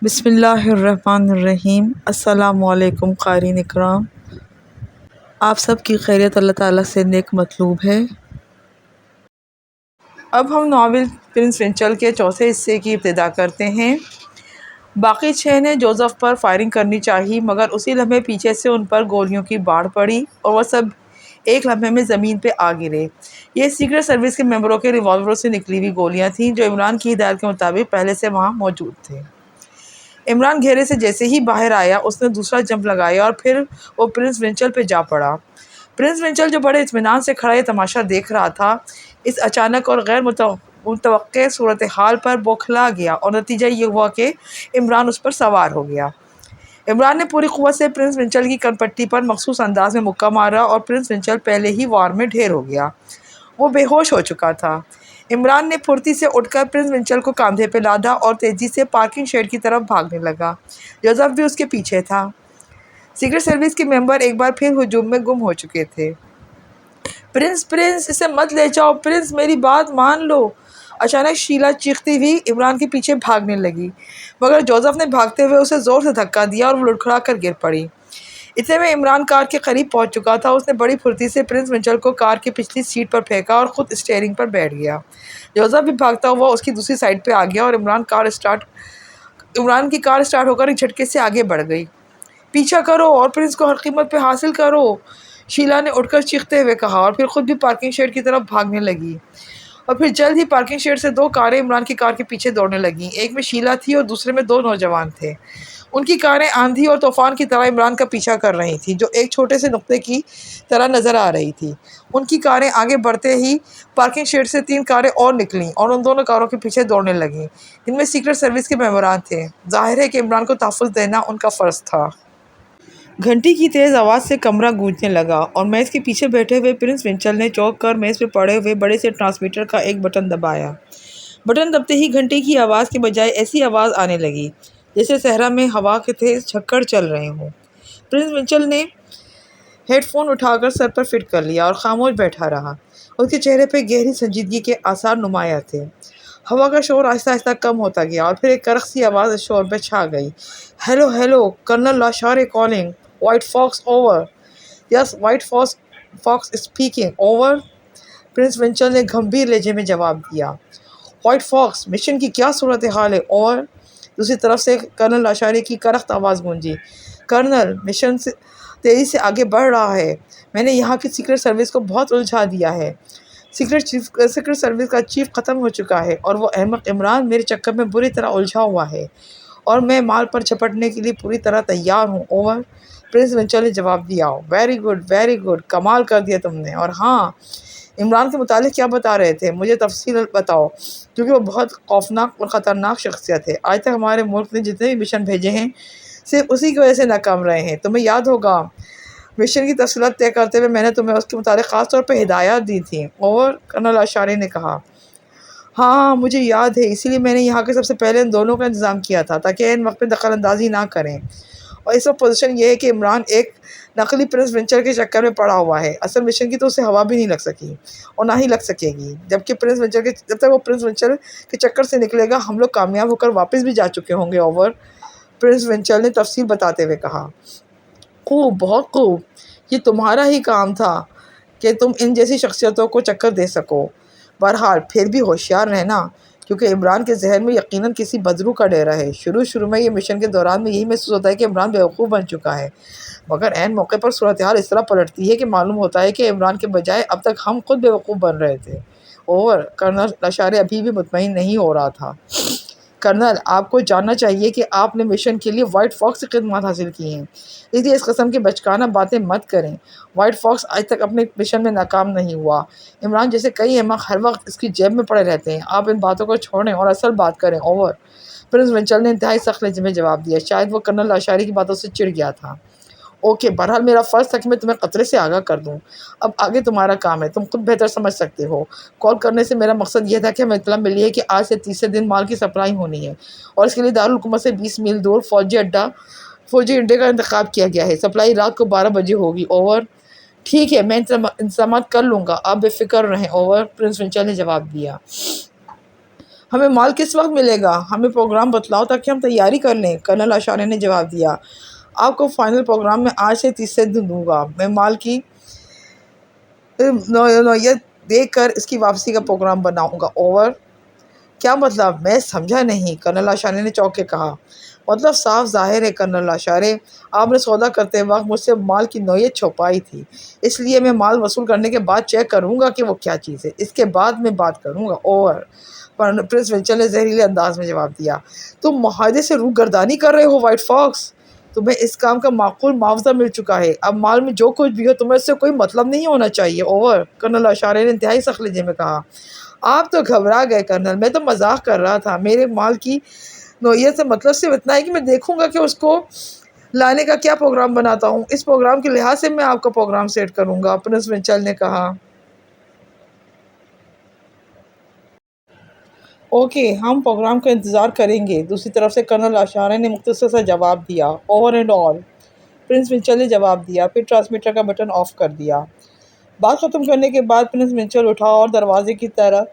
بسم اللہ الرحمن الرحیم۔ السلام علیکم قارئین اکرام، آپ سب کی خیریت اللہ تعالیٰ سے نیک مطلوب ہے۔ اب ہم ناول پرنس ونچل کے چوتھے حصے کی ابتدا کرتے ہیں۔ باقی 6 نے جوزف پر فائرنگ کرنی چاہی، مگر اسی لمحے پیچھے سے ان پر گولیوں کی باڑھ پڑی اور وہ سب ایک لمحے میں زمین پہ آ گرے۔ یہ سیکرٹ سروس کے ممبروں کے ریوالوروں سے نکلی ہوئی گولیاں تھیں جو عمران کی ہدایت کے مطابق پہلے سے وہاں موجود تھے۔ عمران گھیرے سے جیسے ہی باہر آیا، اس نے دوسرا جمپ لگایا اور پھر وہ پرنس ونچل پہ جا پڑا۔ پرنس ونچل جو بڑے اطمینان سے کھڑا یہ تماشا دیکھ رہا تھا، اس اچانک اور غیر متوقع صورتحال پر بوکھلا گیا اور نتیجہ یہ ہوا کہ عمران اس پر سوار ہو گیا۔ عمران نے پوری قوت سے پرنس ونچل کی کن پٹی پر مخصوص انداز میں مکہ مارا اور پرنس ونچل پہلے ہی وار میں ڈھیر ہو گیا۔ وہ بے ہوش ہو چکا تھا۔ عمران نے پھرتی سے اٹھ کر پرنس ونچل کو کاندھے پہ لادا اور تیزی سے پارکنگ شیڈ کی طرف بھاگنے لگا۔ جوزف بھی اس کے پیچھے تھا۔ سیکرٹ سروس کے ممبر ایک بار پھر ہجوم میں گم ہو چکے تھے۔ پرنس اسے مت لے جاؤ، پرنس میری بات مان لو۔ اچانک شیلا چیختی ہوئی عمران کے پیچھے بھاگنے لگی، مگر جوزف نے بھاگتے ہوئے اسے زور سے دھکا دیا اور وہ لڑکھڑا کر گر پڑی۔ اتنے میں عمران کار کے قریب پہنچ چکا تھا۔ اس نے بڑی پھرتی سے پرنس ونچل کو کار کی پچھلی سیٹ پر پھینکا اور خود اسٹیئرنگ پر بیٹھ گیا۔ جوزف بھی بھاگتا ہوا اس کی دوسری سائیڈ پہ آ گیا اور عمران کی کار اسٹارٹ ہو کر ایک جھٹکے سے آگے بڑھ گئی۔ پیچھا کرو اور پرنس کو ہر قیمت پہ حاصل کرو، شیلا نے اٹھ کر چیختے ہوئے کہا اور پھر خود بھی پارکنگ شیڈ کی طرف بھاگنے لگی۔ اور پھر جلد ہی پارکنگ شیڈ سے 2 کاریں عمران کی کار کے پیچھے دوڑنے لگیں۔ ایک میں شیلا تھی اور دوسرے میں 2 نوجوان تھے۔ ان کی کاریں آندھی اور طوفان کی طرح عمران کا پیچھا کر رہی تھیں، جو ایک چھوٹے سے نقطے کی طرح نظر آ رہی تھی۔ ان کی کاریں آگے بڑھتے ہی پارکنگ شیڈ سے 3 کاریں اور نکلیں اور ان دونوں کاروں کے پیچھے دوڑنے لگیں۔ ان میں سیکرٹ سروس کے ممبران تھے۔ ظاہر ہے کہ عمران کو تحفظ دینا ان کا فرض تھا۔ گھنٹی کی تیز آواز سے کمرہ گونجنے لگا اور میز کے پیچھے بیٹھے ہوئے پرنس ونچل نے چونک کر میز پہ پڑے ہوئے بڑے سے ٹرانسمیٹر کا ایک بٹن دبایا۔ بٹن دبتے ہی گھنٹی کی آواز کے بجائے ایسی آواز آنے لگی جیسے صحرا میں ہوا کے تیز جھکڑ چل رہے ہوں۔ پرنس ونچل نے ہیڈ فون اٹھا کر سر پر فٹ کر لیا اور خاموش بیٹھا رہا۔ اس کے چہرے پہ گہری سنجیدگی کے آثار نمایاں تھے۔ ہوا کا شور آہستہ آہستہ کم ہوتا گیا اور پھر ایک کرخ سی آواز اس شور پہ چھا گئی۔ Hello hello, colonel Lashare calling, white fox over. Yes, white fox speaking, over. Prince Winchel نے گمبھیر لہجے میں جواب دیا۔ وائٹ فاکس، مشن کی کیا صورتحال ہے، اوور۔ دوسری طرف سے کرنل لاشارے کی کرخت آواز گونجی۔ کرنل، مشن تیزی سے آگے بڑھ رہا ہے۔ میں نے یہاں کی سیکرٹ سروس کو بہت الجھا دیا ہے۔ سیکرٹ سروس کا چیف ختم ہو چکا ہے اور وہ احمق عمران میرے چکر میں بری طرح الجھا ہوا ہے اور میں مال پر جھپٹنے کے لیے پوری طرح تیار ہوں، اوور۔ پرنس ونچل نے جواب دیا۔ ویری گڈ، کمال کر دیا تم نے۔ اور ہاں، عمران کے متعلق کیا بتا رہے تھے، مجھے تفصیل بتاؤ، کیونکہ وہ بہت خوفناک اور خطرناک شخصیت ہے۔ آج تک ہمارے ملک نے جتنے بھی مشن بھیجے ہیں صرف اسی کی وجہ سے ناکام رہے ہیں۔ تمہیں یاد ہوگا مشن کی تفصیلات طے کرتے ہوئے میں نے تمہیں اس کے متعلق خاص طور پہ ہدایات دی تھیں، اوور، کرنل لاشارے نے کہا۔ ہاں، مجھے یاد ہے، اسی لیے میں نے یہاں کے سب سے پہلے ان دونوں کا انتظام کیا تھا تاکہ عین وقت پہ دخل اندازی نہ کریں۔ اور اس وقت پوزیشن یہ ہے کہ عمران ایک نقلی پرنس ونچل کے چکر میں پڑا ہوا ہے۔ اصل مشن کی تو اسے ہوا بھی نہیں لگ سکی اور نہ ہی لگ سکے گی۔ جب تک وہ پرنس ونچل کے چکر سے نکلے گا ہم لوگ کامیاب ہو کر واپس بھی جا چکے ہوں گے، اوور، پرنس ونچل نے تفصیل بتاتے ہوئے کہا۔ خوب، بہت خوب، یہ تمہارا ہی کام تھا کہ تم ان جیسی شخصیتوں کو چکر دے سکو۔ بہرحال پھر بھی ہوشیار رہنا، کیونکہ عمران کے ذہن میں یقیناً کسی بدرو کا ڈیرا ہے۔ شروع میں یہ مشن کے دوران میں یہی محسوس ہوتا ہے کہ عمران بیوقوف بن چکا ہے، مگر عین موقع پر صورتحال اس طرح پلٹتی ہے کہ معلوم ہوتا ہے کہ عمران کے بجائے اب تک ہم خود بیوقوف بن رہے تھے، اوور۔ کرنل لاشارے ابھی بھی مطمئن نہیں ہو رہا تھا۔ کرنل، آپ کو جاننا چاہیے کہ آپ نے مشن کے لیے وائٹ فاکس سے خدمات حاصل کی ہیں، اس لیے اس قسم کی بچکانہ باتیں مت کریں۔ وائٹ فاکس آج تک اپنے مشن میں ناکام نہیں ہوا۔ عمران جیسے کئی احمق ہر وقت اس کی جیب میں پڑے رہتے ہیں۔ آپ ان باتوں کو چھوڑیں اور اصل بات کریں، اوور۔ پرنس ونچل نے انتہائی سخت لہجے میں جواب دیا۔ شاید وہ کرنل لاشارے کی باتوں سے چڑ گیا تھا۔ اوکے، بہرحال میرا فرض تھا کہ میں تمہیں خطرے سے آگاہ کر دوں۔ اب آگے تمہارا کام ہے، تم خود بہتر سمجھ سکتے ہو۔ کال کرنے سے میرا مقصد یہ تھا کہ ہمیں اطلاع ملی ہے کہ آج سے تیسرے دن مال کی سپلائی ہونی ہے اور اس کے لیے دارالحکومت سے 20 میل دور فوجی اڈے کا انتخاب کیا گیا ہے۔ سپلائی رات کو 12 بجے ہوگی، اوور۔ ٹھیک ہے، میں انتظامات کر لوں گا، آپ بے فکر رہیں، اوور، پرنس ونچل نے جواب دیا۔ ہمیں مال کس وقت ملے گا؟ ہمیں پروگرام بتلاؤ تاکہ ہم تیاری کر لیں۔ کرنل اشارے نے جواب دیا، آپ کو فائنل پروگرام میں آج سے تیسرے دن دوں گا۔ میں مال کی نوعیت دیکھ کر اس کی واپسی کا پروگرام بناؤں گا۔ اوور؟ کیا مطلب؟ میں سمجھا نہیں، کرنل اشارے نے چونک کے کہا۔ مطلب صاف ظاہر ہے کرنل اشارے، آپ نے سودا کرتے وقت مجھ سے مال کی نوعیت چھپائی تھی، اس لیے میں مال وصول کرنے کے بعد چیک کروں گا کہ وہ کیا چیز ہے، اس کے بعد میں بات کروں گا۔ اوور؟ پرنس ونچل نے زہریلے انداز میں جواب دیا، تم معاہدے سے روگردانی کر رہے ہو وائٹ فاکس، تمہیں اس کام کا معقول معاوضہ مل چکا ہے، اب مال میں جو کچھ بھی ہو تمہیں اس سے کوئی مطلب نہیں ہونا چاہیے۔ اوور؟ کرنل اشارے نے انتہائی سخت لہجے میں کہا۔ آپ تو گھبرا گئے کرنل، میں تو مذاق کر رہا تھا، میرے مال کی نوعیت سے مطلب صرف اتنا ہے کہ میں دیکھوں گا کہ اس کو لانے کا کیا پروگرام بناتا ہوں، اس پروگرام کے لحاظ سے میں آپ کا پروگرام سیٹ کروں گا، پرنس ونچل نے کہا۔ اوکے، ہم پروگرام کا انتظار کریں گے، دوسری طرف سے کرنل اشارے نے مختصر سا جواب دیا۔ Over and all, prince Winchel نے جواب دیا، پھر ٹرانسمیٹر کا بٹن آف کر دیا۔ بات ختم کرنے کے بعد پرنس ونچل اٹھا اور دروازے کی طرف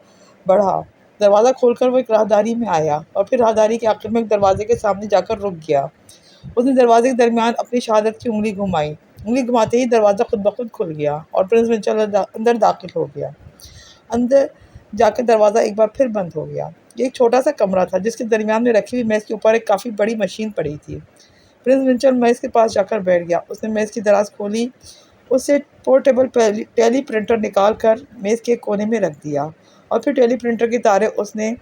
بڑھا۔ دروازہ کھول کر وہ ایک راہداری میں آیا اور پھر راہداری کے آخر میں ایک دروازے کے سامنے جا کر رک گیا۔ اس نے دروازے کے درمیان اپنی شہادت کی انگلی گھمائی، انگلی گھماتے ہی دروازہ خود بخود کھل گیا اور پرنس ونچل اندر داخل ہو گیا۔ اندر جا کے دروازہ ایک بار پھر بند ہو گیا۔ یہ ایک چھوٹا سا کمرہ تھا جس کے درمیان میں رکھی ہوئی میز کے اوپر ایک کافی بڑی مشین پڑی تھی۔ پرنس ونچل میز کے پاس جا کر بیٹھ گیا۔ اس نے میز کی دراز کھولی، اس سے پورٹیبل ٹیلی پرنٹر نکال کر میز کے کونے میں رکھ دیا اور پھر ٹیلی پرنٹر کی تاریں اس نے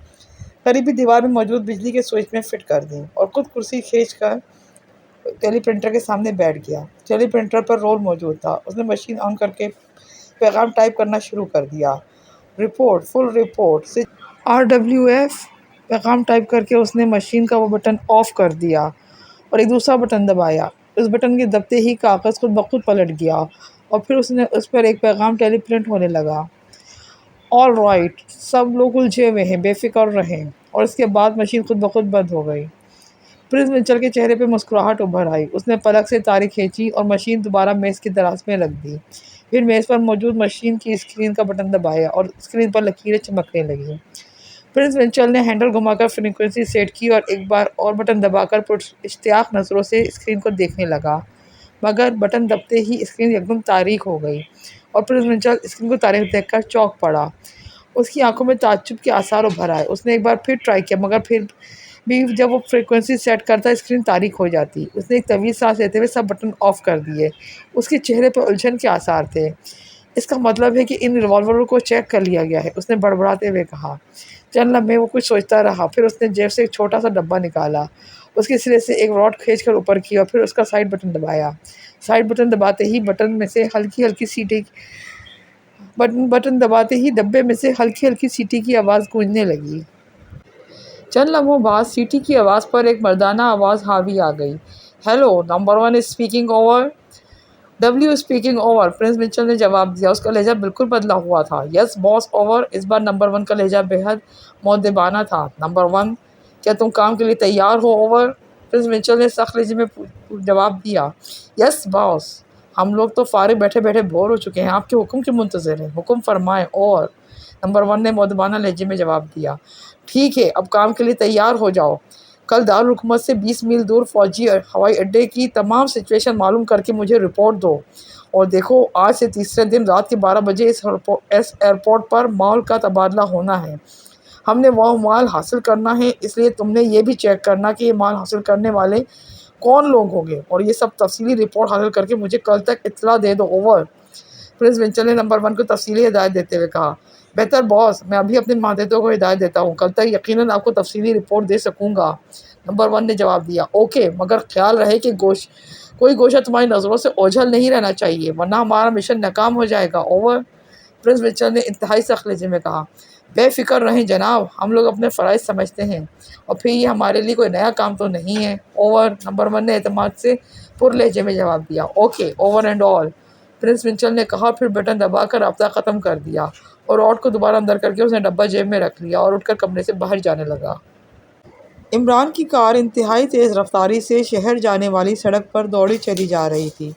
قریبی دیوار میں موجود بجلی کے سوئچ میں فٹ کر دیں اور خود کرسی کھینچ کر ٹیلی پرنٹر کے سامنے بیٹھ گیا۔ ٹیلی پرنٹر پر رول موجود تھا۔ اس نے مشین آن کر کے پیغام ٹائپ کرنا شروع کر دیا۔ رپورٹ، فل رپورٹ، RWF۔ پیغام ٹائپ کر کے اس نے مشین کا وہ بٹن آف کر دیا اور ایک دوسرا بٹن دبایا۔ اس بٹن کے دبتے ہی کاغذ خود بخود پلٹ گیا اور پھر اس پر ایک پیغام ٹیلی پرنٹ ہونے لگا۔ آل رائٹ، سب لوگ الجھے ہوئے ہیں، بے فکر رہیں، اور اس کے بعد مشین خود بخود بند ہو گئی۔ پرنس ونچل کے چہرے پہ مسکراہٹ ابھر آئی۔ اس نے پلک سے تاریں کھینچی اور مشین دوبارہ میز کی دراز میں رکھ دی، پھر میز پر موجود مشین کی اسکرین کا بٹن دبایا اور اسکرین پر لکیریں چمکنے لگیں۔ پرنس ونچل نے ہینڈل گھما کر فریکوینسی سیٹ کی اور ایک بار اور بٹن دبا کر اشتیاق نظروں سے اسکرین کو دیکھنے لگا، مگر بٹن دبتے ہی اسکرین یکدم تاریک ہو گئی اور پرنس ونچل اسکرین کو تاریک دیکھ کر چونک پڑا۔ اس کی آنکھوں میں تعجب کے آثار ابھر آئے۔ اس نے ایک بار پھر ٹرائی کیا، مگر پھر بھی جب وہ فریکوینسی سیٹ کرتا اسکرین تاریک ہو جاتی۔ اس نے ایک طویل سانس لیتے ہوئے سب بٹن آف کر دیے۔ اس کے چہرے پر الجھن کے آثار تھے۔ اس کا مطلب ہے کہ ان ریوالوروں کو چیک کر لیا گیا ہے، اس نے بڑبڑاتے ہوئے کہا۔ چند لمحے وہ کچھ سوچتا رہا، پھر اس نے جیب سے ایک چھوٹا سا ڈبہ نکالا، اس کے سرے سے ایک راڈ کھینچ کر اوپر کیا اور پھر اس کا سائیڈ بٹن دبایا۔ سائیڈ بٹن دباتے ہی ڈبے میں سے ہلکی ہلکی سیٹی کی آواز گونجنے لگی۔ چند لمحوں بعد سیٹی کی آواز پر ایک مردانہ آواز حاوی آ گئی۔ Hello, number 1 speaking, over. W speaking, over, prince Winchel نے جواب دیا۔ اس کا لہجہ بالکل بدلا ہوا تھا۔ یس باس، اوور۔ اس بار نمبر 1 کا لہجہ بے حد مؤدبانہ تھا۔ نمبر 1، کیا تم کام کے لیے تیار ہو، اوور؟ پرنس ونچل نے سخت لہجے میں جواب دیا۔ یس باس، ہم لوگ تو فارغ بیٹھے بیٹھے بور ہو چکے ہیں، آپ کے حکم کے منتظر ہیں، حکم فرمائیں، اوور۔ نمبر 1 نے مؤدبانہ لہجے میں جواب دیا۔ ٹھیک ہے، اب کام کے لیے تیار ہو جاؤ۔ کل دارالحکومت سے 20 میل دور فوجی ہوائی اڈے کی تمام سچویشن معلوم کر کے مجھے رپورٹ دو، اور دیکھو آج سے تیسرے دن رات کے 12 بجے اس ایئرپورٹ پر مال کا تبادلہ ہونا ہے۔ ہم نے وہ مال حاصل کرنا ہے، اس لیے تم نے یہ بھی چیک کرنا کہ یہ مال حاصل کرنے والے کون لوگ ہوں گے، اور یہ سب تفصیلی رپورٹ حاصل کر کے مجھے کل تک اطلاع دے دو، اوور۔ پرنس ونچل نے نمبر 1 کو تفصیلی ہدایت دیتے ہوئے کہا۔ بہتر باس، میں ابھی اپنے ماتحتوں کو ہدایت دیتا ہوں، کل تک یقیناً آپ کو تفصیلی رپورٹ دے سکوں گا، نمبر 1 نے جواب دیا۔ اوکے، مگر خیال رہے کہ کوئی گوشہ تمہاری نظروں سے اوجھل نہیں رہنا چاہیے، ورنہ ہمارا مشن ناکام ہو جائے گا، اوور۔ پرنس ونچل نے انتہائی سخت لہجے میں کہا۔ بے فکر رہیں جناب، ہم لوگ اپنے فرائض سمجھتے ہیں، اور پھر یہ ہمارے لیے کوئی نیا کام تو نہیں ہے، اوور، نمبر 1 نے اعتماد سے پر لہجے میں جواب دیا۔ Okay, over and all, prince Winchel نے کہا، پھر بٹن دبا کر رابطہ ختم کر دیا اور راڈ کو دوبارہ اندر کر کے اس نے ڈبہ جیب میں رکھ لیا اور اٹھ کر کمرے سے باہر جانے لگا۔ عمران کی کار انتہائی تیز رفتاری سے شہر جانے والی سڑک پر دوڑی چلی جا رہی تھی۔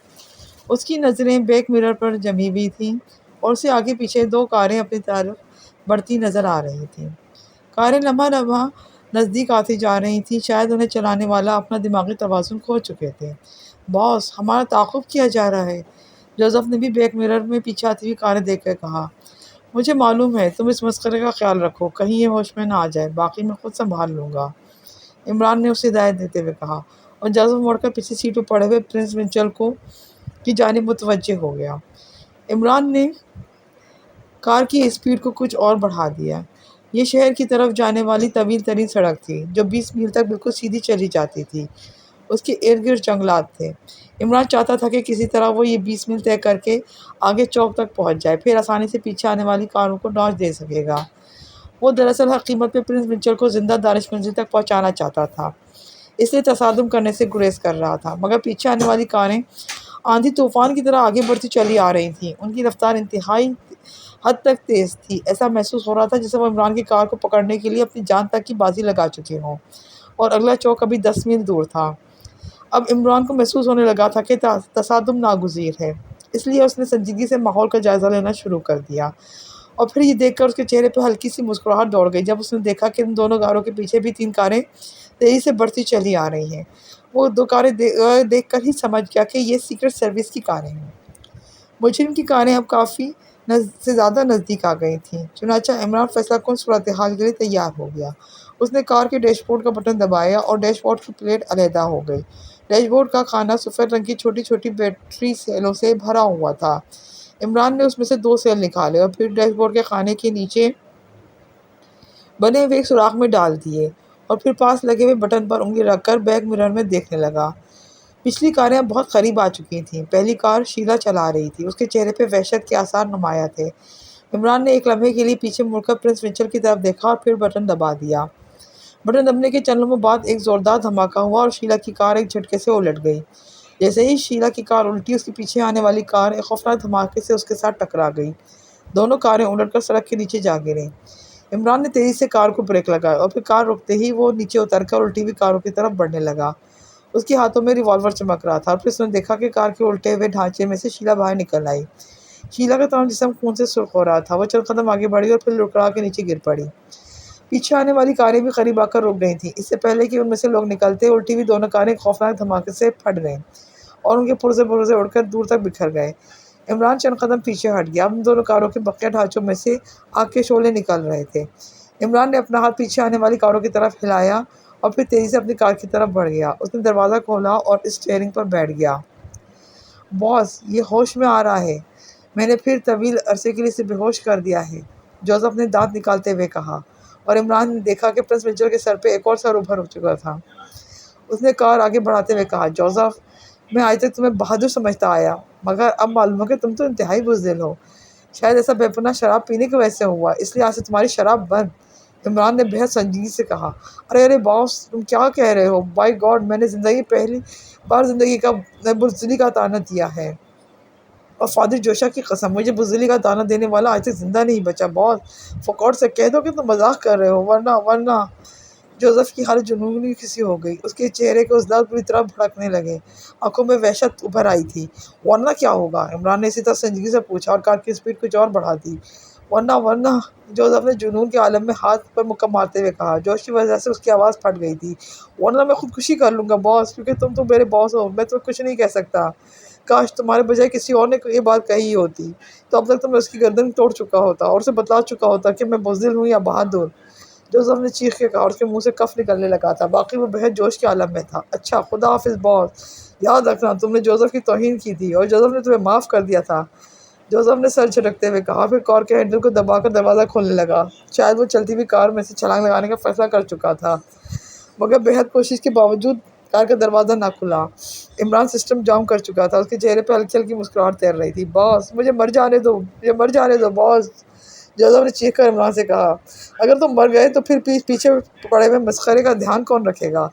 اس کی نظریں بیک مرر پر جمی ہوئی تھیں اور اسے آگے پیچھے 2 کاریں اپنی طرف بڑھتی نظر آ رہی تھیں۔ کاریں لمحہ لمحہ نزدیک آتی جا رہی تھیں، شاید انہیں چلانے والا اپنا دماغی توازن کھو چکے تھے۔ باس، ہمارا تعاقب کیا جا رہا ہے، جوزف نے بھی بیک مرر میں پیچھے آتی ہوئی کاریں دیکھ کر کہا۔ مجھے معلوم ہے، تم اس مسخرے کا خیال رکھو، کہیں یہ ہوش میں نہ آ جائے، باقی میں خود سنبھال لوں گا، عمران نے اسے ہدایت دیتے ہوئے کہا، اور جوزف مڑ کر پچھلی سیٹ پہ پڑے ہوئے پرنس منچل کی جانب متوجہ ہو گیا۔ عمران نے کار کی اسپیڈ کو کچھ اور بڑھا دیا۔ یہ شہر کی طرف جانے والی طویل ترین سڑک تھی، جو 20 میل تک بالکل سیدھی چلی جاتی تھی۔ اس کے ارد گرد جنگلات تھے۔ عمران چاہتا تھا کہ کسی طرح وہ یہ 20 میل طے کر کے آگے چوک تک پہنچ جائے، پھر آسانی سے پیچھے آنے والی کاروں کو ڈاج دے سکے گا۔ وہ دراصل ہر قیمت پہ پرنس منچل کو زندہ دانش منزل تک پہنچانا چاہتا تھا، اس لیے تصادم کرنے سے گریز کر رہا تھا۔ مگر پیچھے آنے والی کاریں آندھی طوفان کی طرح آگے بڑھتی چلی آ رہی تھیں۔ ان کی رفتار انتہائی حد تک تیز تھی، ایسا محسوس ہو رہا تھا جیسے وہ عمران کی کار کو پکڑنے کے لیے اپنی جان تک کی بازی لگا چکے ہوں، اور اگلا چوک ابھی 10 میل دور تھا۔ اب عمران کو محسوس ہونے لگا تھا کہ تصادم ناگزیر ہے، اس لیے اس نے سنجیدگی سے ماحول کا جائزہ لینا شروع کر دیا، اور پھر یہ دیکھ کر اس کے چہرے پہ ہلکی سی مسکراہٹ دوڑ گئی جب اس نے دیکھا کہ ان دونوں کاروں کے پیچھے بھی 3 کاریں تیزی سے بڑھتی چلی آ رہی ہیں۔ وہ 2 کاریں دیکھ کر ہی سمجھ گیا کہ یہ سیکرٹ سروس کی کاریں ہیں۔ مجرم کی کاریں اب کافی سے زیادہ نزدیک آ گئی تھیں، چنانچہ عمران فیصلہ کن صورتحال کے لیے تیار ہو گیا۔ اس نے کار کے ڈیش بورڈ کا بٹن دبایا اور ڈیش بورڈ کی پلیٹ علیحدہ ہو گئی۔ ڈیش بورڈ کا خانہ سفید رنگ کی چھوٹی چھوٹی بیٹری سیلوں سے بھرا ہوا تھا۔ عمران نے اس میں سے 2 سیل نکالے اور پھر ڈیش بورڈ کے خانے کے نیچے بنے ہوئے ایک سوراخ میں ڈال دیے، اور پھر پاس لگے ہوئے بٹن پر انگلی رکھ کر بیک مرر میں دیکھنے لگا۔ پچھلی کاریں اب بہت قریب آ چکی تھیں۔ پہلی کار شیلا چلا رہی تھی، اس کے چہرے پہ وحشت کے آثار نمایاں تھے۔ عمران نے ایک لمحے کے لیے پیچھے مڑ کر پرنس منچل کی طرف دیکھا اور پھر بٹن دبا دیا۔ بٹن دبنے کے چند لمحوں بعد ایک زوردار دھماکہ ہوا اور شیلا کی کار ایک جھٹکے سے الٹ گئی۔ جیسے ہی شیلا کی کار الٹی، اس کے پیچھے آنے والی کار ایک خوفناک دھماکے سے اس کے ساتھ ٹکرا گئی۔ دونوں کاریں الٹ کر سڑک کے نیچے جا گریں۔ عمران نے تیزی سے کار کو بریک لگایا اور پھر کار رکتے ہی وہ نیچے اتر کر الٹی ہوئی کاروں کی طرف بڑھنے لگا۔ اس کے ہاتھوں میں ریوالور چمک رہا تھا، اور پھر اس نے دیکھا کہ کار کے الٹے ہوئے ڈھانچے میں سے شیلا باہر نکل آئی۔ شیلا کا تمام جسم خون سے سرخ ہو رہا تھا۔ وہ چند قدم آگے بڑھی اور پھر لڑکڑا کے نیچے گر پڑی۔ پیچھے آنے والی کاریں بھی قریب آ کر رک گئی تھیں۔ اس سے پہلے کہ ان میں سے لوگ نکلتے، الٹی ہوئی دونوں کاریں ایک خوفناک دھماکے سے پھٹ گئیں اور ان کے پرزے اڑ کر دور تک بکھر گئے۔ عمران چند قدم پیچھے ہٹ گیا۔ اب ان دونوں کاروں کے بقیہ ڈھانچوں میں سے آگ کے شعلے نکل رہے تھے۔ عمران نے اپنا ہاتھ پیچھے آنے والی کاروں کی طرف ہلایا اور پھر تیزی سے اپنی کار کی طرف بڑھ گیا۔ اس نے دروازہ کھولا اور اسٹیئرنگ پر بیٹھ گیا۔ باس، یہ ہوش میں آ رہا ہے، میں نے پھر طویل عرصے کے لیے اسے بے ہوش کر دیا ہے، جوزف نے دانت نکالتے ہوئے کہا، اور عمران نے دیکھا کہ پرنس منچل کے سر پہ ایک اور سر ابھر چکا تھا۔ اس نے کار آگے بڑھاتے ہوئے کہا، جوزف، میں آج تک تمہیں بہادر سمجھتا آیا، مگر اب معلوم ہو کہ تم تو انتہائی بزدل ہو۔ شاید ایسا بے پناہ شراب پینے کی وجہ سے ہوا، اس لیے آج سے تمہاری شراب بند۔ عمران نے بہت سنجیدگی سے کہا، ارے باس، تم کیا کہہ رہے ہو؟ بائی گاڈ، میں نے پہلی بار زندگی کا بزدلی کا طعنہ دیا ہے، اور فادر جوشا کی قسم، مجھے بزدلی کا طعنہ دینے والا آج تک زندہ نہیں بچا۔ باس، فوکاٹ سے کہہ دو کہ تم مذاق کر رہے ہو، ورنہ جوزف کی حالت جنونی سی ہو گئی۔ اس کے چہرے کے عضلات پوری طرح بھڑکنے لگے، آنکھوں میں وحشت ابھر آئی تھی۔ ورنہ کیا ہوگا؟ عمران نے اسی طرح سنجیدگی سے پوچھا اور کار کی اسپیڈ کچھ اور بڑھا دی۔ ورنہ جوزف نے جنون کے عالم میں ہاتھ پر مکہ مارتے ہوئے کہا۔ جوش کی وجہ سے اس کی آواز پھٹ گئی تھی۔ ورنہ میں خودکشی کر لوں گا باس، کیونکہ تم تو میرے باس ہو، میں تمہیں کچھ نہیں کہہ سکتا۔ کاش تمہارے بجائے کسی اور نے یہ بات کہی ہوتی، تو اب تک تو میں اس کی گردن توڑ چکا ہوتا اور اسے بتلا چکا ہوتا کہ میں بزدل ہوں یا بہادر۔ جوزف نے چیخ کے کہا اور اس کے منہ سے کف نکلنے لگا تھا، باقی وہ بہت جوش کے عالم میں تھا۔ اچھا، خدا حافظ باس، یاد رکھنا تم نے جوزف کی توہین کی تھی اور جوزف نے تمہیں معاف کر دیا تھا۔ جوزف نے سر جھٹکتے ہوئے کہا، پھر کار کے ہینڈل کو دبا کر دروازہ کھولنے لگا۔ شاید وہ چلتی ہوئی کار میں سے چھلانگ لگانے کا فیصلہ کر چکا تھا، مگر بہت کوشش کے باوجود کار کا دروازہ نہ کھلا۔ عمران سسٹم جام کر چکا تھا، اس کے چہرے پہ ہلکی ہلکی مسکراہٹ تیر رہی تھی۔ باس، مجھے مر جانے دو باس، جوزف نے چیخ کر عمران سے کہا۔ اگر تم مر گئے تو پھر پیچھے پڑے ہوئے مسخرے کا دھیان کون رکھے گا؟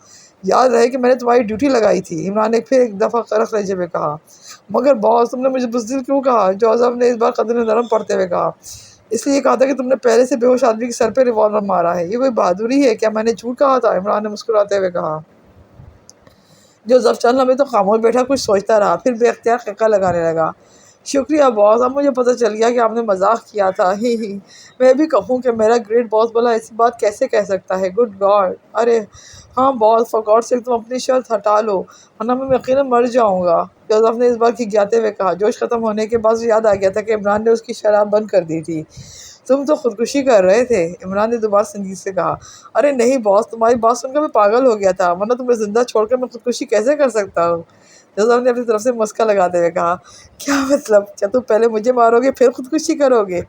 یاد رہے کہ میں نے تمہاری ڈیوٹی لگائی تھی، عمران نے پھر ایک دفعہ قرخ لہجے میں کہا۔ مگر باس، تم نے مجھے بزدل کیوں کہا؟ جوزف نے اس بار قدرے نرم پڑتے ہوئے کہا۔ اس لیے کہا تھا کہ تم نے پہلے سے بے ہوش آدمی کے سر پہ ریوالور مارا ہے، یہ کوئی بہادری ہے کیا؟ میں نے جھوٹ کہا تھا، عمران نے مسکراتے ہوئے کہا۔ جوزف چند لمحے تو خاموش بیٹھا کچھ سوچتا رہا، پھر بے اختیار قہقہ لگانے لگا۔ شکریہ باس، اب مجھے پتہ چل گیا کہ آپ نے مذاق کیا تھا، ہی ہی۔ میں بھی کہوں کہ میرا گریٹ باس بھلا ایسی بات کیسے کہہ سکتا ہے؟ Good God! ارے ہاں باس، فار گاڈ سیک تم اپنی شرط ہٹا لو ورنہ میں یقیناً مر جاؤں گا، جوزف نے اس بار کھنکھیاتے ہوئے کہا۔ جوش ختم ہونے کے بعد اسے یاد آ گیا تھا کہ عمران نے اس کی شراب بند کر دی تھی۔ تم تو خودکشی کر رہے تھے، عمران نے دوبارہ سنجیدگی سے کہا۔ ارے نہیں باس، تمہاری بات سن کر میں پاگل ہو گیا تھا، ورنہ تمہیں زندہ چھوڑ کر میں خودکشی کیسے کر سکتا ہوں؟ جوزف نے اپنی طرف سے مسکا لگاتے ہوئے کہا۔ کیا مطلب؟ کیا تم پہلے مجھے مارو گے پھر خودکشی کرو گے؟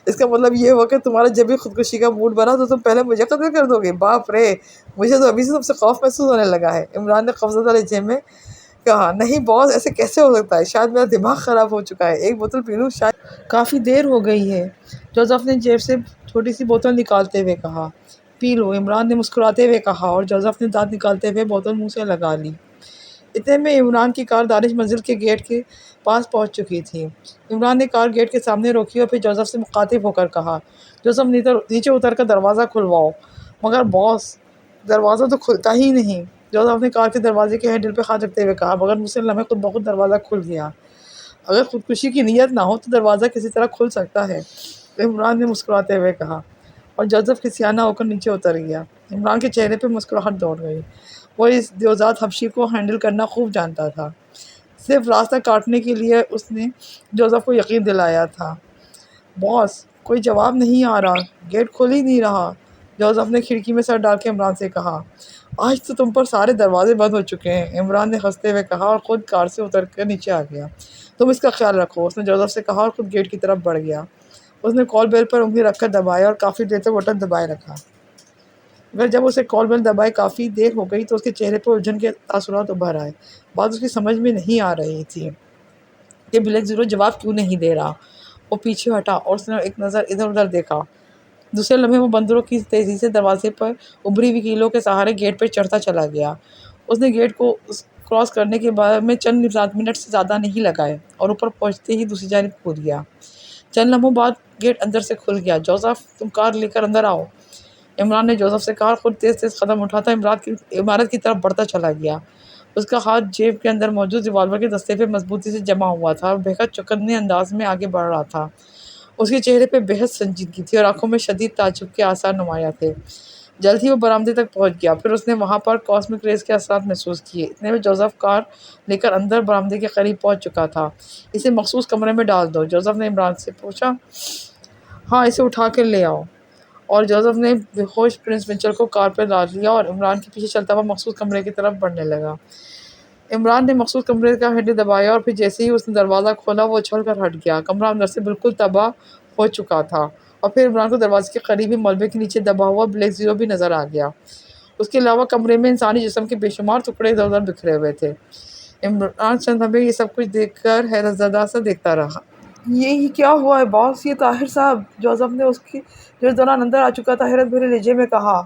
اس کا مطلب یہ ہوا کہ تمہارا جب بھی خودکشی کا موڈ بنا تو تم پہلے مجھے قتل کر دو گے؟ باپ رے، مجھے تو ابھی سے تم سے خوف محسوس ہونے لگا ہے، عمران نے خوفزدہ لہجے میں کہا۔ نہیں باس، ایسے کیسے ہو سکتا ہے؟ شاید میرا دماغ خراب ہو چکا ہے، ایک بوتل پی لوں؟ شاید کافی دیر ہو گئی ہے، جوزف نے جیب سے چھوٹی سی بوتل نکالتے ہوئے کہا۔ پی لو، عمران نے مسکراتے ہوئے کہا، اور جوزف نے دانت نکالتے ہوئے بوتل منہ سے لگا لی۔ اتنے میں عمران کی کار دانش منزل کے گیٹ کے پاس پہنچ چکی تھی۔ عمران نے کار گیٹ کے سامنے روکی اور پھر جوزف سے مخاطب ہو کر کہا۔ جوزف نیچے اتر کر دروازہ کھلواؤ۔ مگر باس، دروازہ تو کھلتا ہی نہیں، جوزف نے کار کے دروازے کے ہینڈل پہ ہاتھ رکھتے ہوئے کہا۔ مگر مسلم لمحے خود بخود دروازہ کھل گیا۔ اگر خودکشی کی نیت نہ ہو تو دروازہ کسی طرح کھل سکتا ہے، عمران نے مسکراتے ہوئے کہا، اور جوزف کھسیانہ ہو کر نیچے اتر گیا۔ عمران کے چہرے پہ مسکراہٹ دوڑ گئی، وہ اس دیوزات حبشی کو ہینڈل کرنا خوب جانتا تھا۔ صرف راستہ کاٹنے کے لیے اس نے جوزف کو یقین دلایا تھا۔ باس، کوئی جواب نہیں آ رہا، گیٹ کھل ہی نہیں رہا، جوزف نے کھڑکی میں سر ڈال کے عمران سے کہا۔ آج تو تم پر سارے دروازے بند ہو چکے ہیں، عمران نے ہنستے ہوئے کہا اور خود کار سے اتر کر نیچے آ گیا۔ تم اس کا خیال رکھو، اس نے جوزف سے کہا اور خود گیٹ کی طرف بڑھ گیا۔ اس نے کال بیل پر انگلی رکھ کر دبایا اور کافی دیر تک بٹن دبائے رکھا۔ مگر جب اسے کال بیل دبائے کافی دیر ہو گئی تو اس کے چہرے پر الجھن کے تاثرات ابھر آئے۔ بات اس کی سمجھ میں نہیں آ رہی تھی کہ بلیک زیرو جواب کیوں نہیں دے رہا۔ وہ پیچھے ہٹا اور اس نے ایک نظر ادھر ادھر دیکھا۔ دوسرے لمحے وہ بندروں کی تیزی سے دروازے پر ابھری ہوئی کیلوں کے سہارے گیٹ پہ چڑھتا چلا گیا۔ اس نے گیٹ کو کراس کرنے کے بعد میں چند منٹ سے زیادہ نہیں لگائے اور اوپر پہنچتے ہی دوسری جانب کود گیا۔ چند لمحوں بعد گیٹ اندر سے کھل گیا۔ جوزف، تم کار لے کر اندر آؤ، عمران نے جوزف سے کہا اور خود تیز تیز قدم اٹھاتا عمارت کی طرف بڑھتا چلا گیا۔ اس کا ہاتھ جیب کے اندر موجود ریوالور کے دستے پہ مضبوطی سے جمع ہوا تھا اور بےحد چوکنے انداز میں آگے بڑھ رہا تھا۔ اس کے چہرے پہ بےحد سنجیدگی تھی اور آنکھوں میں شدید تعجب کے آثار نمایاں تھے۔ جلد ہی وہ برآمدے تک پہنچ گیا، پھر اس نے وہاں پر کاسمک ریز کے اثرات محسوس کیے۔ اتنے میں جوزف کار لے کر اندر برآمدے کے قریب پہنچ چکا تھا۔ اسے مخصوص کمرے میں ڈال دو، جوزف نے عمران سے پوچھا۔ ہاں، اسے اٹھا کر لے آؤ، اور جوزف نے بے ہوش پرنس منچل کو کار پر لاد لیا اور عمران کے پیچھے چلتا ہوا مخصوص کمرے کی طرف بڑھنے لگا۔ عمران نے مخصوص کمرے کا ہینڈل دبایا اور پھر جیسے ہی اس نے دروازہ کھولا وہ اچھل کر ہٹ گیا۔ کمرہ اندر سے بالکل تباہ ہو چکا تھا اور پھر عمران کو دروازے کے قریب ہی ملبے کے نیچے دبا ہوا بلیک زیرو بھی نظر آ گیا۔ اس کے علاوہ کمرے میں انسانی جسم کے بے شمار ٹکڑے ادھر ادھر بکھرے ہوئے تھے۔ عمران چند لمحے یہ سب کچھ دیکھ کر حیرت زدہ سا دیکھتا رہا۔ یہ کیا ہوا ہے باس؟ یہ طاہر صاحب، جوزف نے جو اس دوران اندر آ چکا تھا حیرت بھرے لہجے میں کہا۔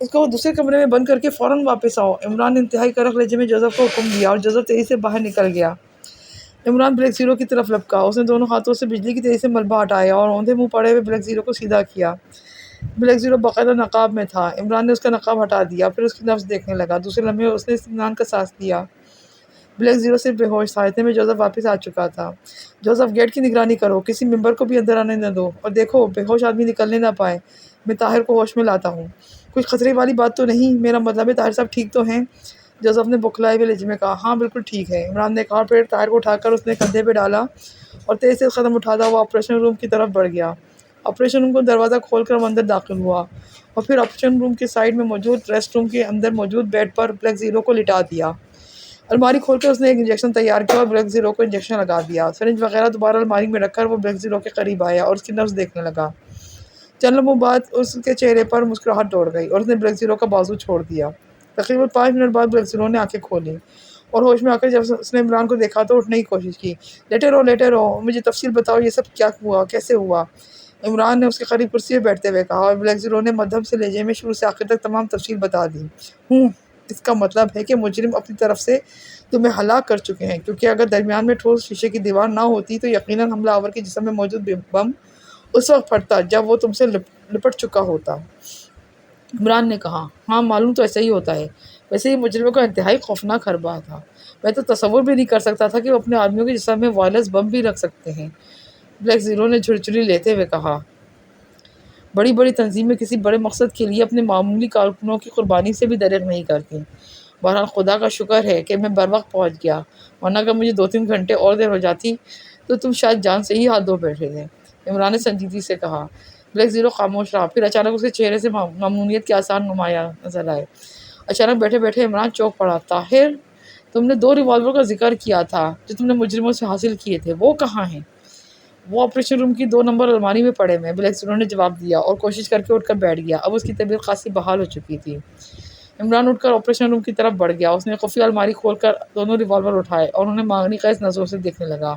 اس کو دوسرے کمرے میں بند کر کے فوراً واپس آؤ، عمران نے انتہائی کرخ لہجے میں جوزف کو حکم دیا اور جوزف تیزی سے باہر نکل گیا۔ عمران بلیک زیرو کی طرف لپکا، اس نے دونوں ہاتھوں سے بجلی کی تیزی سے ملبہ ہٹایا اور اوندھے منہ پڑے ہوئے بلیک زیرو کو سیدھا کیا۔ بلیک زیرو باقاعدہ نقاب میں تھا۔ عمران نے اس کا نقاب ہٹا دیا، پھر اس کی نبض دیکھنے لگا۔ دوسرے لمحے اس نے اطمینان کا سانس لیا۔ بلیک زیرو صرف بے ہوش تھا۔ اتنے میں جوزف واپس آ چکا تھا۔ جوزف، گیٹ کی نگرانی کرو، کسی ممبر کو بھی اندر آنے نہ دو، اور دیکھو بے ہوش آدمی نکلنے نہ پائے، میں طاہر کو ہوش میں لاتا ہوں۔ کچھ خطرے والی بات تو نہیں؟ میرا مطلب ہے طاہر صاحب ٹھیک تو ہیں؟ جوزف نے بوکھلائے ہوئے لہجے میں کہا۔ ہاں بالکل ٹھیک ہے، عمران نے کہا، اور پھر طاہر کو اٹھا کر اس نے کندھے پہ ڈالا اور تیز تیز قدم اٹھاتا ہوا آپریشن روم کی طرف بڑھ گیا۔ آپریشن روم کا دروازہ کھول کر وہ اندر داخل ہوا اور پھر آپریشن روم کے سائڈ میں موجود ریسٹ روم کے اندر موجود بیڈ پر بلیک زیرو کو لٹا دیا۔ الماری کھول کر اس نے ایک انجیکشن تیار کیا اور بلیک زیرو کو انجیکشن لگا دیا۔ سرنج وغیرہ دوبارہ الماری میں رکھ کر وہ بلیک زیرو کے قریب آیا اور اس کی نبض دیکھنے لگا۔ چند لمحوں بعد اس کے چہرے پر مسکراہٹ دوڑ گئی اور اس نے بلیک زیرو کا بازو چھوڑ دیا۔ تقریباً 5 منٹ بعد بلیک زیرو نے آنکھیں کھولیں اور ہوش میں آ کر جب اس نے عمران کو دیکھا تو اٹھنے کی کوشش کی۔ لیٹے رہو، مجھے تفصیل بتاؤ، یہ سب کیا ہوا، کیسے ہوا؟ عمران نے اس کے قریب کرسی پہ بیٹھتے ہوئے کہا، اور بلیک زیرو نے مدھم سے لہجے میں شروع سے آخر تک تمام تفصیل بتا دی۔ اس کا مطلب ہے کہ مجرم اپنی طرف سے تمہیں ہلاک کر چکے ہیں، کیونکہ اگر درمیان میں ٹھوس شیشے کی دیوار نہ ہوتی تو یقیناً حملہ آور کے جسم میں موجود بم اس وقت پھٹتا جب وہ تم سے لپٹ چکا ہوتا۔ عمران نے کہا، ہاں معلوم تو ایسا ہی ہوتا ہے، ویسے یہ مجرموں کا انتہائی خوفناک حربہ تھا۔ میں تو تصور بھی نہیں کر سکتا تھا کہ وہ اپنے آدمیوں کے جسم میں وائرلیس بم بھی رکھ سکتے ہیں، بلیک زیرو نے جھرجھری لیتے ہوئے کہا۔ بڑی بڑی تنظیمیں کسی بڑے مقصد کے لیے اپنے معمولی کارکنوں کی قربانی سے بھی دریغ نہیں کرتیں۔ بہرحال خدا کا شکر ہے کہ میں بروقت پہنچ گیا، ورنہ اگر مجھے 2-3 گھنٹے اور دیر ہو جاتی تو تم شاید جان سے ہی ہاتھ دھو بیٹھے تھے، عمران نے سنجیدگی سے کہا۔ بلیک زیرو خاموش رہا، پھر اچانک اس کے چہرے سے ممنونیت کے آثار نمایاں نظر آئے۔ اچانک بیٹھے بیٹھے عمران چونک پڑا۔ طاہر، تم نے 2 ریوالور کا ذکر کیا تھا جو تم نے مجرموں سے حاصل کیے تھے، وہ کہاں ہیں؟ وہ آپریشن روم کی 2 نمبر الماری میں پڑے ہوئے ہیں، بلیک زیرو نے جواب دیا اور کوشش کر کے اٹھ کر بیٹھ گیا۔ اب اس کی طبیعت خاصی بحال ہو چکی تھی۔ عمران اٹھ کر آپریشن روم کی طرف بڑھ گیا۔ اس نے خفیہ الماری کھول کر 2 ریوالور اٹھائے اور انہیں مانگنی خیز نظروں سے دیکھنے لگا۔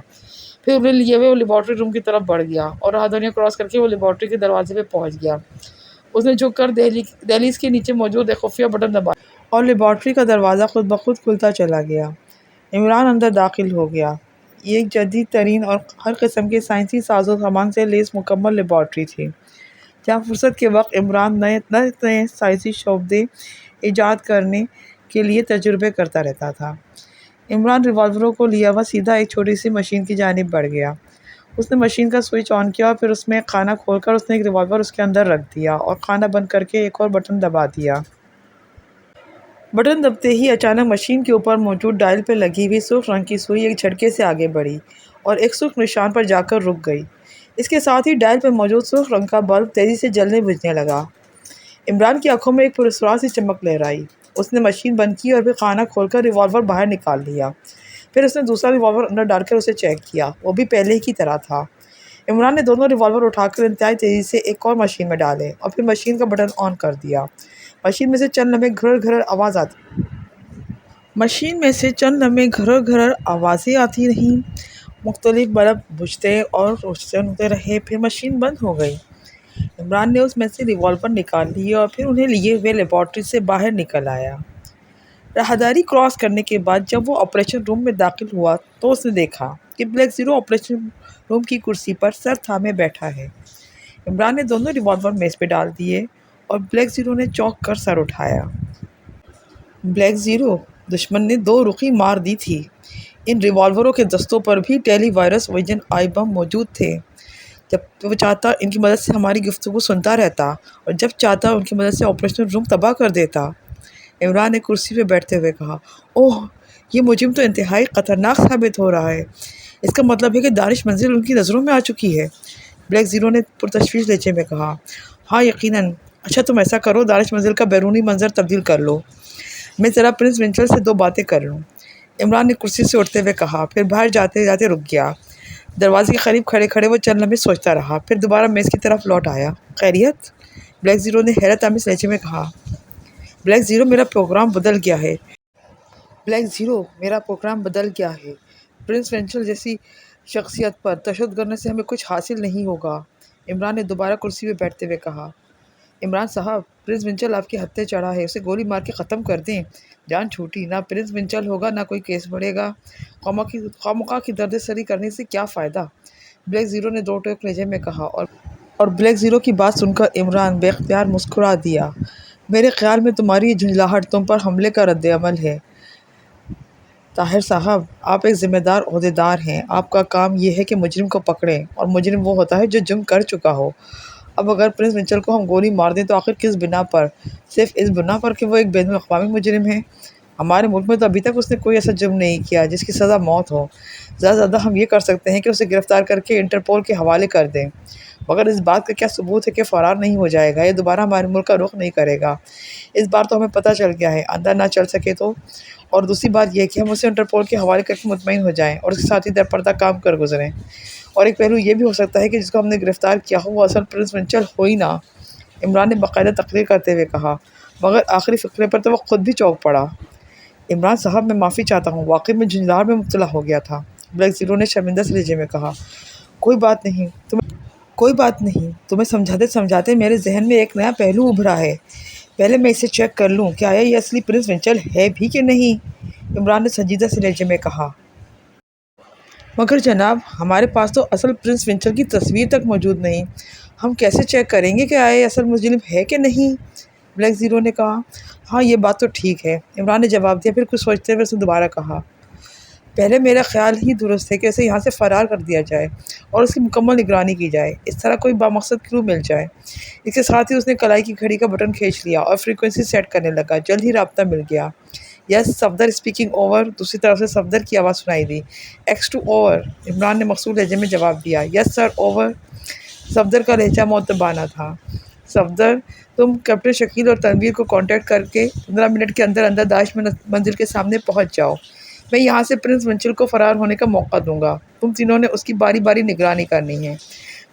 پھر انہیں لیے ہوئے وہ لیبارٹری روم کی طرف بڑھ گیا اور راہداریاں کراس کر کے وہ لیبارٹری کے دروازے پہ پہنچ گیا۔ اس نے جھک کر دہلیز کے نیچے موجود ایک خفیہ بٹن دبایا اور لیبارٹری کا دروازہ خود بخود کھلتا چلا گیا۔ عمران اندر داخل ہو گیا۔ یہ ایک جدید ترین اور ہر قسم کے سائنسی ساز و سامان سے لیس مکمل لیبارٹری تھی، جہاں فرصت کے وقت عمران نئے سائنسی شعبے ایجاد کرنے کے لیے تجربے کرتا رہتا تھا۔ عمران ریوالوروں کو لیا ہوا سیدھا ایک چھوٹی سی مشین کی جانب بڑھ گیا۔ اس نے مشین کا سوئچ آن کیا اور پھر اس میں خانہ کھول کر اس نے ایک ریوالور اس کے اندر رکھ دیا اور خانہ بند کر کے ایک اور بٹن دبا دیا۔ بٹن دبتے ہی اچانک مشین کے اوپر موجود ڈائل پہ لگی ہوئی سرخ رنگ کی سوئی ایک جھٹکے سے آگے بڑھی اور ایک سرخ نشان پر جا کر رک گئی۔ اس کے ساتھ ہی ڈائل پہ موجود سرخ رنگ کا بلب تیزی سے جلنے بجھنے لگا۔ عمران کی آنکھوں میں ایک پراسرار سی چمک لہرائی۔ اس نے مشین بند کی اور پھر خانہ کھول کر ریوالور باہر نکال لیا۔ پھر اس نے دوسرا ریوالور اندر ڈال کر اسے چیک کیا، وہ بھی پہلے ہی کی طرح تھا۔ عمران نے 2 ریوالور اٹھا کر انتہائی تیزی سے ایک اور مشین میں ڈالے اور پھر مشین کا بٹن آن کر دیا۔ مشین میں سے چند لمحے گھرر گھرر آوازیں آتی رہیں۔ مختلف بلب بجھتے اور روشن ہوتے رہے، پھر مشین بند ہو گئی۔ عمران نے اس میں سے ریوالور نکال لیے اور پھر انہیں لیے ہوئے لیبارٹری سے باہر نکل آیا۔ راہداری کراس کرنے کے بعد جب وہ آپریشن روم میں داخل ہوا تو اس نے دیکھا کہ بلیک زیرو آپریشن روم کی کرسی پر سر تھامے بیٹھا ہے۔ عمران نے 2 ریوالور میز پہ ڈال دیے اور بلیک زیرو نے چونک کر سر اٹھایا۔ بلیک زیرو، دشمن نے 2 رخی مار دی تھی۔ ان ریوالوروں کے دستوں پر بھی ٹیلی وائرس ویژن آئی بم موجود تھے۔ جب وہ چاہتا ان کی مدد سے ہماری گفتگو سنتا رہتا اور جب چاہتا ان کی مدد سے آپریشن روم تباہ کر دیتا۔ عمران نے کرسی پہ بیٹھتے ہوئے کہا۔ اوہ، یہ مجرم تو انتہائی خطرناک ثابت ہو رہا ہے۔ اس کا مطلب ہے کہ دانش منزل ان کی نظروں میں آ چکی ہے، بلیک زیرو نے پرتشویش لہجے میں کہا۔ ہاں یقیناً۔ اچھا تم ایسا کرو، دانش منزل کا بیرونی منظر تبدیل کر لو، میں ذرا پرنس ونچل سے 2 باتیں کر لوں، عمران نے کرسی سے اٹھتے ہوئے کہا، پھر باہر جاتے جاتے رک گیا۔ دروازے کے قریب کھڑے کھڑے وہ چند لمحے سوچتا رہا، پھر دوبارہ میز کی طرف لوٹ آیا۔ خیریت؟ بلیک زیرو نے حیرت آمیز لہجے میں کہا۔ بلیک زیرو، میرا پروگرام بدل گیا ہے۔ پرنس ونچل جیسی شخصیت پر تشدد کرنے سے ہمیں کچھ حاصل نہیں ہوگا، عمران نے دوبارہ کرسی پہ بیٹھتے ہوئے کہا۔ عمران صاحب، پرنس ونچل آپ کے ہتھے چڑھا ہے، اسے گولی مار کے ختم کر دیں، جان چھوٹی، نہ پرنس ونچل ہوگا نہ کوئی کیس بڑھے گا، خواہ کی درد سری کرنے سے کیا فائدہ، بلیک زیرو نے 2 ٹوک لہجے میں کہا اور بلیک زیرو کی بات سن کر عمران بے اختیار مسکرا دیا۔ میرے خیال میں تمہاری یہ جھنجھلاہٹ تم پر حملے کا رد عمل ہے۔ طاہر صاحب، آپ ایک ذمہ دار عہدیدار ہیں، آپ کا کام یہ ہے کہ مجرم کو پکڑیں، اور مجرم وہ ہوتا ہے جو جرم کر چکا ہو۔ اب اگر پرنس ونچل کو ہم گولی مار دیں تو آخر کس بنا پر؟ صرف اس بنا پر کہ وہ ایک بین الاقوامی مجرم ہے؟ ہمارے ملک میں تو ابھی تک اس نے کوئی ایسا جرم نہیں کیا جس کی سزا موت ہو۔ زیادہ سے زیادہ ہم یہ کر سکتے ہیں کہ اسے گرفتار کر کے انٹرپول کے حوالے کر دیں، مگر اس بات کا کیا ثبوت ہے کہ فرار نہیں ہو جائے گا یا دوبارہ ہمارے ملک کا رخ نہیں کرے گا؟ اس بار تو ہمیں پتہ چل گیا ہے، اندر نہ چل سکے تو؟ اور دوسری بات یہ کہ ہم اسے انٹرپول کے حوالے کر کے مطمئن ہو جائیں اور اس کے ساتھ ہی درپردہ کام کر گزریں۔ اور ایک پہلو یہ بھی ہو سکتا ہے کہ جس کو ہم نے گرفتار کیا ہو وہ اصل پرنس ونچل ہو ہی نہ، عمران نے باقاعدہ تقریر کرتے ہوئے کہا، مگر آخری فقرے پر تو وہ خود بھی چونک پڑا۔ عمران صاحب، میں معافی چاہتا ہوں، واقعی میں جھنجھلاہٹ میں مبتلا ہو گیا تھا، بلیک زیرو نے شرمندہ سے لہجے میں کہا۔ کوئی بات نہیں، تمہیں سمجھاتے سمجھاتے میرے ذہن میں ایک نیا پہلو ابھرا ہے، پہلے میں اسے چیک کر لوں کہ آیا یہ اصلی پرنس ونچل ہے بھی کہ نہیں، عمران نے سنجیدہ سے لہجے میں کہا۔ مگر جناب، ہمارے پاس تو اصل پرنس ونچل کی تصویر تک موجود نہیں، ہم کیسے چیک کریں گے کہ آیا یہ اصل مجرم ہے کہ نہیں، بلیک زیرو نے کہا۔ ہاں یہ بات تو ٹھیک ہے، عمران نے جواب دیا۔ پھر کچھ سوچتے ہوئے اس نے دوبارہ کہا، پہلے میرا خیال ہی درست ہے کہ اسے یہاں سے فرار کر دیا جائے اور اس کی مکمل نگرانی کی جائے، اس طرح کوئی بامقصد کیوں مل جائے۔ اس کے ساتھ ہی اس نے کلائی کی گھڑی کا بٹن کھینچ لیا اور فریکوینسی سیٹ کرنے لگا۔ جلد ہی رابطہ مل گیا۔ یس صفدر اسپیکنگ اوور، دوسری طرف سے صفدر کی آواز سنائی دی۔ X2 اوور، عمران نے مخصوص لہجے میں جواب دیا۔ یس سر اوور، صفدر کا لہجہ مؤدبانہ تھا۔ صفدر، تم کیپٹن شکیل اور تنویر کو کانٹیکٹ کر کے 15 منٹ کے اندر اندر داعش منزل کے سامنے پہنچ جاؤ۔ میں یہاں سے پرنس منچل کو فرار ہونے کا موقع دوں گا۔ تم تینوں نے اس کی باری باری نگرانی کرنی ہے۔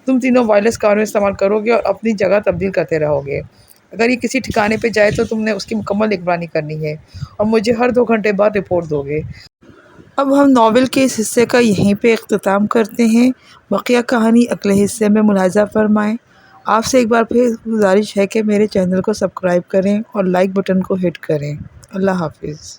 تم تینوں وائرلیس کاروں استعمال کرو گے اور اپنی جگہ تبدیل کرتے رہو گے۔ اگر یہ کسی ٹھکانے پہ جائے تو تم نے اس کی مکمل نگرانی کرنی ہے اور مجھے ہر 2 گھنٹے بعد رپورٹ دو گے۔ اب ہم ناول کے اس حصے کا یہیں پہ اختتام کرتے ہیں۔ بقیہ کہانی اگلے حصے میں ملاحظہ فرمائیں۔ آپ سے ایک بار پھر گزارش ہے کہ میرے چینل کو سبسکرائب کریں اور لائک بٹن کو ہٹ کریں۔ اللہ حافظ۔